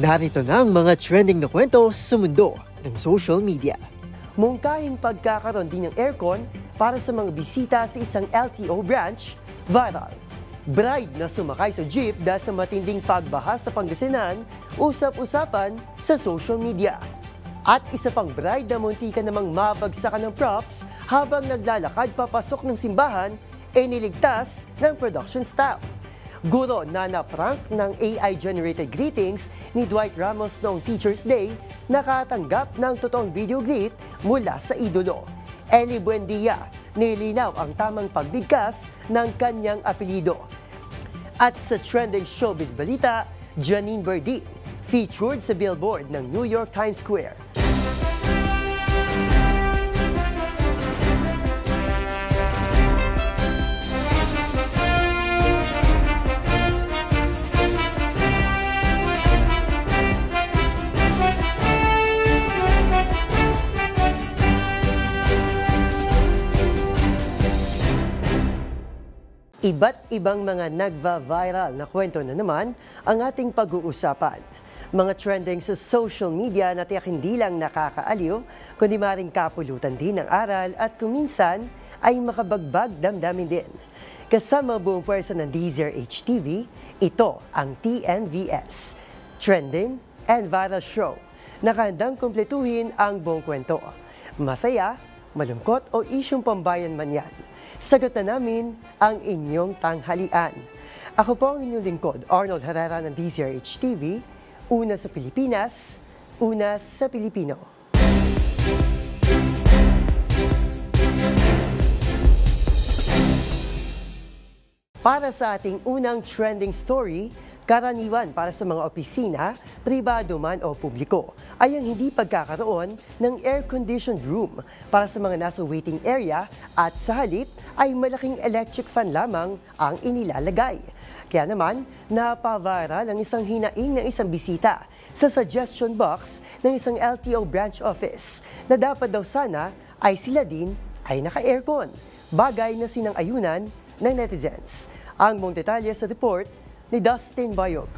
Narito na ang mga trending na kwento sa mundo ng social media. Mungkahing pagkakaroon din ng aircon para sa mga bisita sa isang LTO branch, viral. Bride na sumakay sa jeep dahil sa matinding pagbaha sa Pangasinan, usap-usapan sa social media. At isa pang bride na muntikan namang mabagsakan ng props habang naglalakad papasok ng simbahan, niligtas ng production staff. Guro na naprank ng AI-generated greetings ni Dwight Ramos noong Teacher's Day, nakatanggap ng totoong video greet mula sa idolo. Eli Buendia, nilinaw ang tamang pagbigkas ng kanyang apelido. At sa trending showbiz balita, Janine Berdin, featured sa billboard ng New York Times Square. Iba't ibang mga nagva-viral na kwento na naman ang ating pag-uusapan. Mga trending sa social media na tiyak hindi lang nakakaaliw, kundi maring kapulutan din ng aral at kuminsan ay makabagbag damdamin din. Kasama buong pwersa ng DZRH TV, ito ang TNVS, Trending and Viral Show. Nakahandang kumpletuhin ang buong kwento. Masaya, malungkot o isyong pambayan man yan. Sagot na namin ang inyong tanghalian. Ako po ang inyong lingkod, Arnold Herrera ng DZRH TV, una sa Pilipinas, una sa Pilipino. Para sa ating unang trending story, karaniwan para sa mga opisina, pribado man o publiko, ay ang hindi pagkakaroon ng air-conditioned room para sa mga nasa waiting area at sa halip ay malaking electric fan lamang ang inilalagay. Kaya naman, napaviral ang isang hinaing ng isang bisita sa suggestion box ng isang LTO branch office na dapat daw sana ay sila din ay naka-aircon, bagay na sinang-ayunan ng netizens. Ang buong detalye sa report ni Dustin Bayog.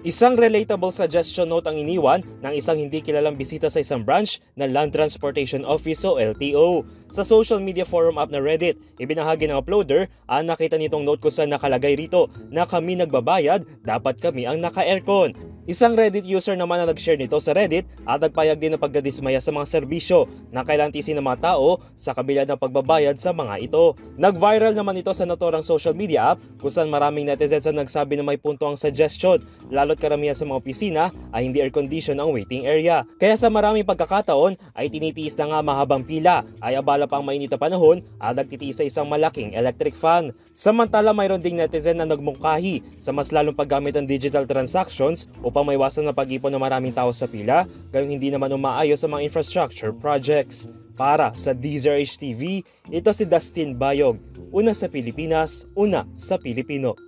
Isang relatable suggestion note ang iniwan ng isang hindi kilalang bisita sa isang branch ng Land Transportation Office o LTO. Sa social media forum app na Reddit, ibinahagi ng uploader ang nakita nitong note kung saan nakalagay rito na kami nagbabayad, dapat kami ang naka-aircon. Isang Reddit user naman na nag-share nito sa Reddit at nagpayag din ng pagkadismaya sa mga serbisyo na kailangan tiisin ng mga tao sa kabila ng pagbabayad sa mga ito. Nag-viral naman ito sa naturang social media app kung saan maraming netizens ang nagsabi na may punto ang suggestion, lalo't karamihan sa mga opisina ay hindi air-condition ang waiting area. Kaya sa maraming pagkakataon ay tinitiis na nga mahabang pila, ay abala pa ang mainit na panahon at nagtitiis sa isang malaking electric fan. Samantala mayroon ding netizen na nagmungkahi sa mas lalong paggamit ng digital transactions upang maiwasan na pag-ipon ng maraming tao sa pila, gayong hindi naman umaayos sa mga infrastructure projects. Para sa DZRH TV, ito si Dustin Bayog, una sa Pilipinas, una sa Pilipino.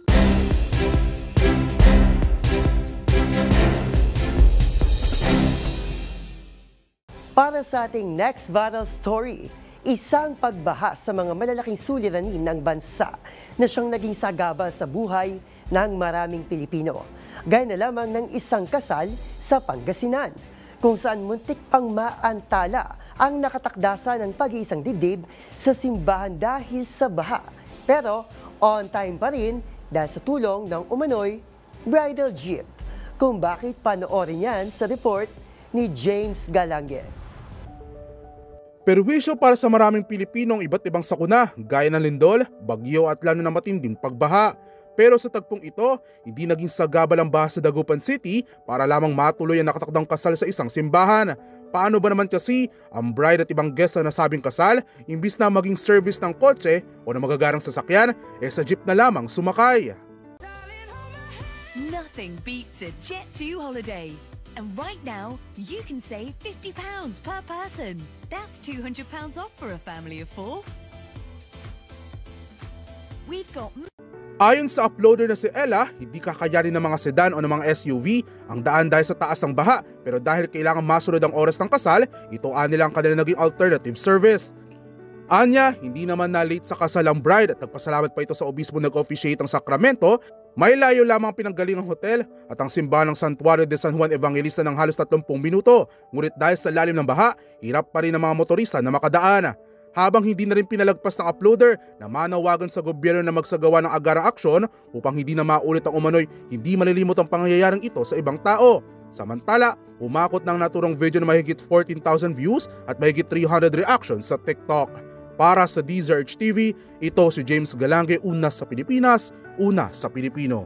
Para sa ating next viral story, isang pagbaha sa mga malalaking suliranin ng bansa na siyang naging sagabal sa buhay ng maraming Pilipino. Gaya na lamang ng isang kasal sa Pangasinan, kung saan muntik pang maantala ang nakatakdasa ng pag-iisang dibdib sa simbahan dahil sa baha. Pero on time pa rin dahil sa tulong ng umano'y bridal jeep. Kung bakit, panoorin yan sa report ni James Galange. Perwisyo para sa maraming Pilipinong iba't ibang sakuna, gaya ng lindol, bagyo at lalo na matinding pagbaha. Pero sa tagpong ito, hindi naging sagabal ang baha sa Dagupan City para lamang matuloy ang nakatakdang kasal sa isang simbahan. Paano ba naman kasi ang bride at ibang guest sa nasabing kasal, imbis na maging service ng kotse o na magagarang sasakyan, sa jeep na lamang sumakay? Nothing beats a Jet2 holiday. And right now, you can save £50 per person. That's £200 off for a family of 4. We've got... Ayon sa uploader na si Ella, hindi kakayanin ng mga sedan o ng mga SUV ang daan dahil sa taas ng baha. Pero dahil kailangan masunod ang oras ng kasal, ito nila ang kanilang naging alternative service. Anya, hindi naman na late sa kasal ang bride at nagpasalamat pa ito sa obispo nag-officiate ng sakramento May layo lamang ang pinanggalingang hotel at ang simbahan ng Santuario de San Juan Evangelista ng halos 30 minuto, ngunit dahil sa lalim ng baha, hirap pa rin ang mga motorista na makadaan. Habang hindi na rin pinalagpas ng uploader na manawagan sa gobyerno na magsagawa ng agarang aksyon upang hindi na maulit ang umano'y hindi malilimot ang pangyayaring ito sa ibang tao. Samantala, umakot ng naturang video na mahigit 14,000 views at mahigit 300 reactions sa TikTok. Para sa DZRH TV, ito si James Galange, una sa Pilipinas, una sa Pilipino.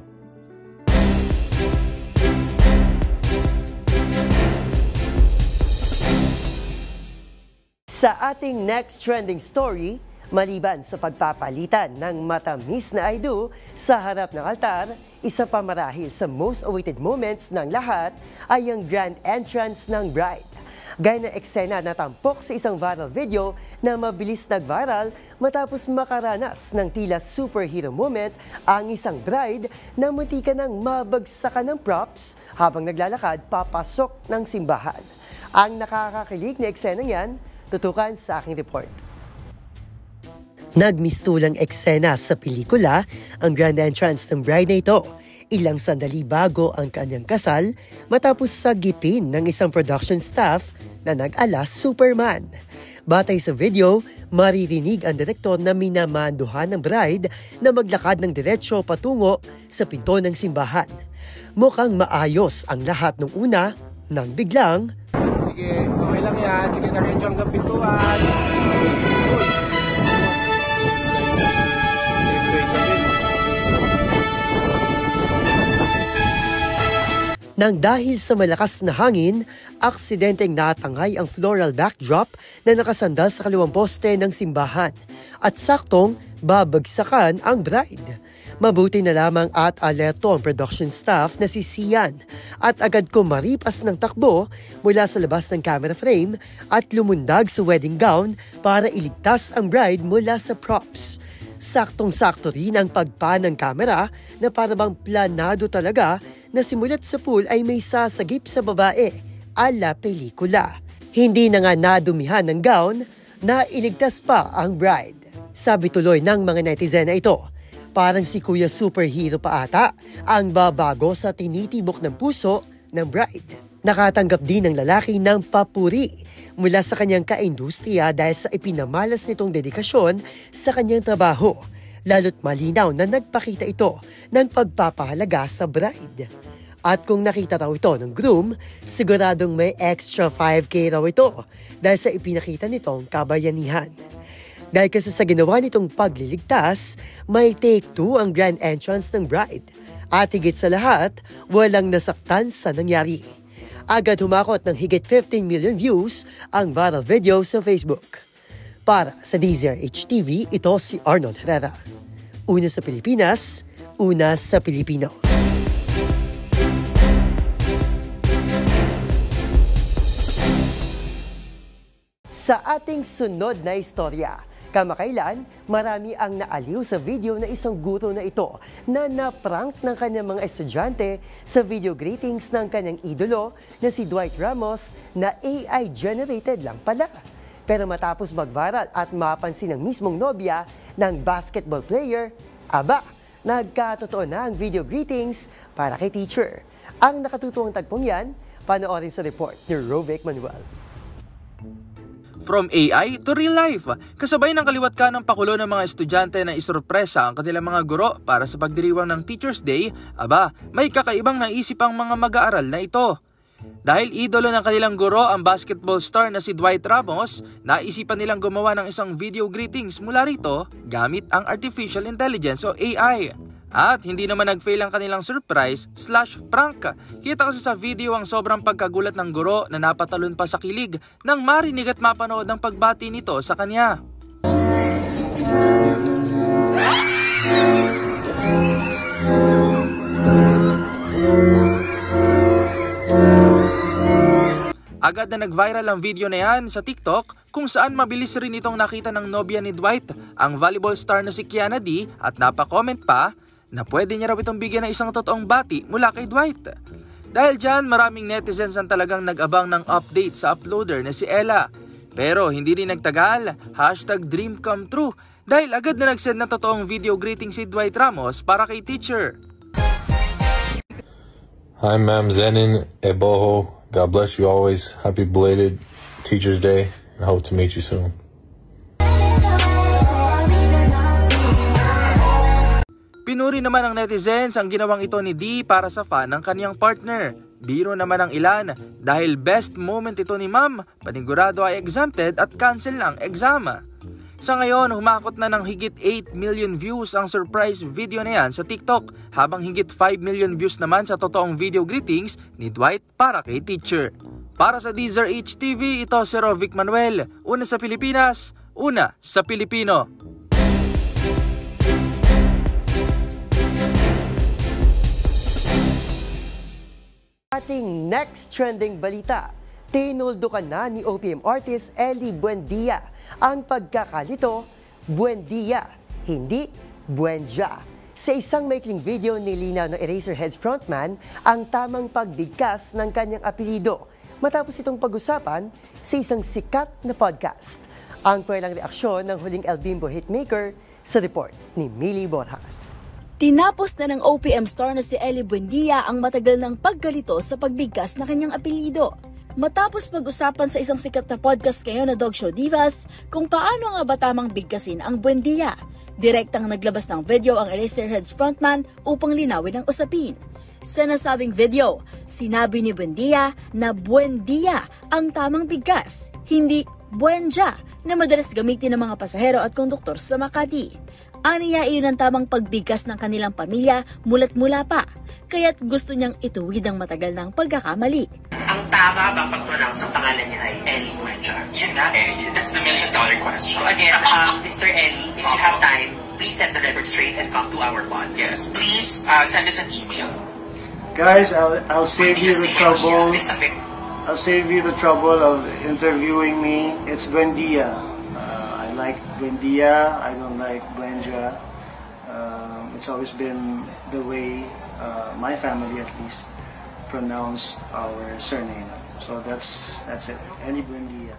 Sa ating next trending story, maliban sa pagpapalitan ng matamis na I do sa harap ng altar, isa pa marahil sa most awaited moments ng lahat ay ang grand entrance ng bride. Gaya ng eksena na tampok sa isang viral video na mabilis nag-viral matapos makaranas ng tila superhero moment ang isang bride na muntikan ng mabagsakan ng props habang naglalakad papasok ng simbahan. Ang nakakakilig na eksena yan, tutukan sa aking report. Nagmistulang eksena sa pelikula ang grand entrance ng bride na ito. Ilang sandali bago ang kanyang kasal matapos sagipin ng isang production staff na nag-ala Superman. Batay sa video, maririnig ang direktor na minamanduhan ng bride na maglakad ng diretsyo patungo sa pinto ng simbahan. Mukhang maayos ang lahat nung una nang biglang, "Sige, okay lang yan. Sige, diretso hanggang pintuan." Nang dahil sa malakas na hangin, aksidenteng natangay ang floral backdrop na nakasandal sa kaliwang poste ng simbahan at saktong babagsakan ang bride. Mabuti na lamang at alerto ang production staff na si Sian at agad kumaripas ng takbo mula sa labas ng camera frame at lumundag sa wedding gown para iligtas ang bride mula sa props. Saktong-sakto rin ang pagpan ng kamera na parabang planado talaga na simulat sa pool ay may sasagip sa babae, ala pelikula. Hindi na nga nadumihan ng gown na iligtas pa ang bride. Sabi tuloy ng mga netizen na ito, parang si Kuya Superhero pa ata ang babago sa tinitibok ng puso ng bride. Nakatanggap din ng lalaki ng papuri mula sa kanyang kaindustriya dahil sa ipinamalas nitong dedikasyon sa kanyang trabaho. Lalo't malinaw na nagpakita ito ng pagpapahalaga sa bride. At kung nakita raw ito ng groom, siguradong may extra 5K raw ito dahil sa ipinakita nitong kabayanihan. Dahil kasi sa ginawa nitong pagliligtas, may take 2 ang grand entrance ng bride. At higit sa lahat, walang nasaktan sa nangyari. Agad humakot ng higit 15 million views ang viral video sa Facebook. Para sa DZRH TV, ito si Arnold Herrera. Una sa Pilipinas, una sa Pilipino. Sa ating sunod na istorya, kamakailan, marami ang naaliw sa video na isang guro na ito na naprank ng kanyang mga estudyante sa video greetings ng kanyang idolo na si Dwight Ramos na AI-generated lang pala. Pero matapos mag-viral at mapansin ng mismong nobya ng basketball player, aba, nagkatotoo na ang video greetings para kay teacher. Ang nakatutuwang tagpong yan, panoorin sa report ni Rovic Manuel. From AI to real life, kasabay ng kaliwat ka ng pakulo ng mga estudyante na isurpresa ang kanilang mga guro para sa pagdiriwang ng Teacher's Day, aba, may kakaibang naisip ang mga mag-aaral na ito. Dahil idolo ng kanilang guro ang basketball star na si Dwight Ramos, naisipan nilang gumawa ng isang video greetings mula rito gamit ang Artificial Intelligence o AI. At hindi naman nag-fail ang kanilang surprise/prank. Kita kasi sa video ang sobrang pagkagulat ng guro na napatalon pa sa kilig nang marinig at mapanood ang pagbati nito sa kanya. Agad na nag-viral ang video na yan sa TikTok kung saan mabilis rin itong nakita ng nobya ni Dwight, ang volleyball star na si Kiana D, at napakomment pa na pwede niya raw itong bigyan ng isang totoong bati mula kay Dwight. Dahil dyan, maraming netizens ang talagang nag-abang ng update sa uploader na si Ella. Pero hindi rin nagtagal, #DreamComeTrue, dahil agad na nag-send ng totoong video greeting si Dwight Ramos para kay teacher. Hi, Ma'am Zenin Eboho. God bless you always. Happy belated Teacher's Day. I hope to meet you soon. Pinuri naman ng netizens ang ginawang ito ni Dee para sa fan ng kaniyang partner. Biro naman ang ilan dahil best moment ito ni Ma'am, panigurado ay exempted at cancel ang exam. Sa ngayon, humakot na ng higit 8 million views ang surprise video na yan sa TikTok, habang higit 5 million views naman sa totoong video greetings ni Dwight para kay teacher. Para sa Deezer HTV, ito si Rovic Manuel, una sa Pilipinas, una sa Pilipino. Ating next trending balita, tinuldukan na ni OPM artist Ellie Buendia ang pagkakalito Buendia, hindi Buendia. Sa isang maikling video, nilinaw ng Eraserheads frontman ang tamang pagbigkas ng kanyang apelido matapos itong pag-usapan sa isang sikat na podcast. Ang kailang reaksyon ng huling El Bimbo hitmaker sa report ni Millie Borja. Tinapos na ng OPM star na si Ellie Buendia ang matagal ng paggalito sa pagbigkas na kanyang apelido. Matapos pag-usapan sa isang sikat na podcast ngayon na Dog Show Divas kung paano nga ba tamang bigkasin ang Buendia. Direktang naglabas ng video ang Eraserheads frontman upang linawin ang usapin. Sa nasabing video, sinabi ni Buendia na Buendia ang tamang bigkas, hindi Buendia na madalas gamitin ng mga pasahero at konduktor sa Makati. Aniya iyon ang tamang pagbigkas ng kanilang pamilya mula't mula pa, kaya't gusto niyang ituwid ang matagal ng pagkakamali. Ang tama bang pag-pronounce ang pangalan niya ay Ellie Buendia? Yun nga eh, that's the $1 million question. So again, Mr. Ellie, if you have time, please set the record straight and come to our pod. Yes, please send us an email. Guys, I'll save you the trouble. I'll save you the trouble of interviewing me. It's Buendia. I like Buendia. I don't like Buendia. It's always been the way my family, at least, pronounced our surname. So that's it. Ellie Buendia.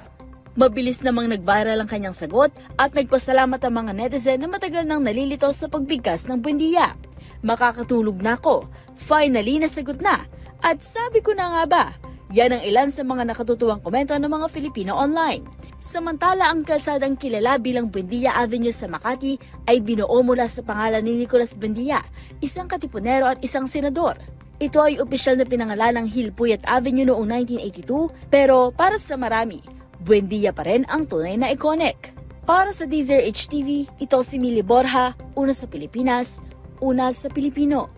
Mabilis namang nag-viral ang kanyang sagot at nagpasalamat ang mga netizen na matagal nang nalilito sa pagbigkas ng Buendia. Makakatulog na ako. Finally, nasagot na. At sabi ko na nga ba, yan ang ilan sa mga nakatutuwang komento ng mga Filipino online. Samantala, ang kalsadang kilala bilang Buendia Avenue sa Makati ay binuo mula sa pangalan ni Nicolas Buendia, isang katipunero at isang senador. Ito ay opisyal na pinangalan ng Hilpuyat Avenue noong 1982, pero para sa marami, Buendia pa rin ang tunay na iconic. Para sa Deezer HTV, ito si Millie Borja, una sa Pilipinas, una sa Pilipino.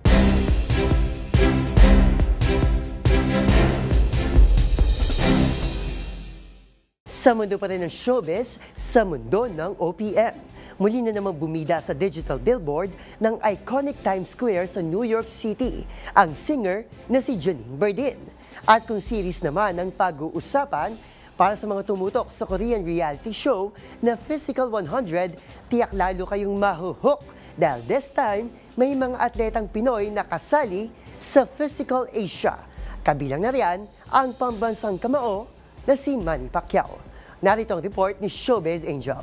Sa mundo pa rin ng showbiz, sa mundo ng OPM. Muli na namang bumida sa digital billboard ng iconic Times Square sa New York City, ang singer na si Janine Bardin. At kung series naman ang pag-uusapan, para sa mga tumutok sa Korean reality show na Physical 100, tiyak lalo kayong mahuhook dahil this time may mga atletang Pinoy na kasali sa Physical Asia. Kabilang na riyan ang pambansang kamao na si Manny Pacquiao. Narito ang report ni Showbiz Angel.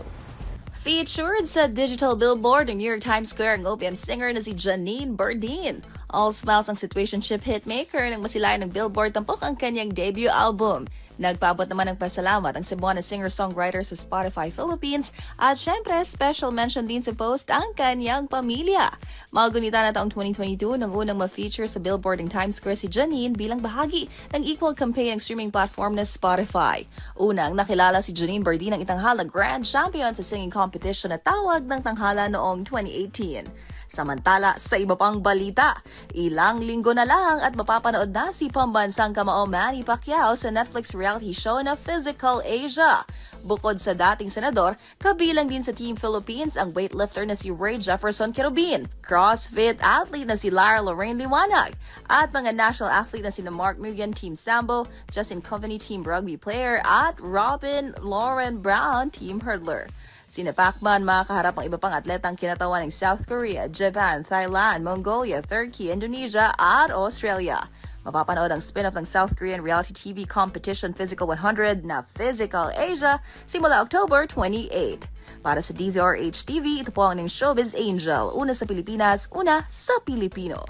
Featured sa digital billboard ng New York Times Square ang OPM singer na si Janine Bardin. All smiles ang situationship hitmaker nang masilayan ng billboard tampok ang kanyang debut album. Nagpaabot naman ng pasalamat ang Cebuana singer-songwriter sa Spotify Philippines at syempre special mention din sa post ang kanyang pamilya. Magunita na taong 2022 nang unang ma-feature sa billboard ng Times Square si Janine bilang bahagi ng equal campaign ng streaming platform na Spotify. Unang nakilala si Janine Bardin ng itanghala Grand Champion sa singing competition na tawag ng tanghala noong 2018. Samantala, sa iba pang balita, ilang linggo na lang at mapapanood na si pambansang kamao Manny Pacquiao sa Netflix reality show na Physical Asia. Bukod sa dating senador, kabilang din sa Team Philippines ang weightlifter na si Ray Jefferson Querubin, CrossFit athlete na si Lara Lorraine Liwanag, at mga national athlete na si Mark Mugen Team Sambo, Justin Coveney Team Rugby player, at Robin Lauren Brown Team Hurdler. Sina Pacman makaharap ang iba pang atletang kinatawan ng South Korea, Japan, Thailand, Mongolia, Turkey, Indonesia at Australia. Mapapanood ang spin-off ng South Korean reality TV competition Physical 100 na Physical Asia simula October 28. Para sa DZRH TV, ito po ang inyong Showbiz Angel, una sa Pilipinas, una sa Pilipino.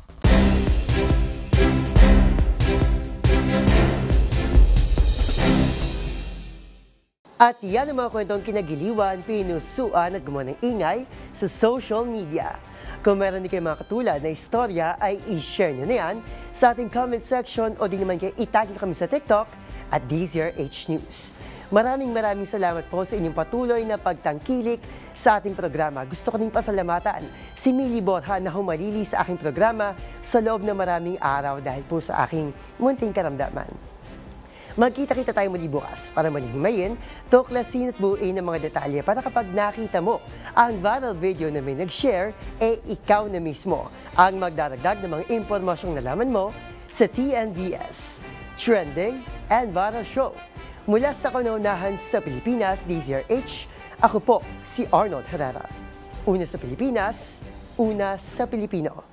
At yan ang mga kwentong kinagiliwan, pinusuan at gumawa ng ingay sa social media. Kung meron din kayo mga katulad na istorya ay i-share nyo na yan sa ating comment section o di naman kayo itag nyo kami sa TikTok at DZRH News. Maraming salamat po sa inyong patuloy na pagtangkilik sa ating programa. Gusto ko rin pasalamatan si Millie Borja na humalili sa aking programa sa loob ng maraming araw dahil po sa aking munting karamdaman. Magkita-kita tayo muli bukas para malinghimayin, tuklasin at buuin ng mga detalye para kapag nakita mo ang viral video na may nag-share, ikaw na mismo ang magdaragdag ng mga impormasyong nalaman mo sa TNVS, Trending and Viral Show. Mula sa kauna-unahan sa Pilipinas, DZRH, ako po si Arnold Herrera. Una sa Pilipinas, una sa Pilipino.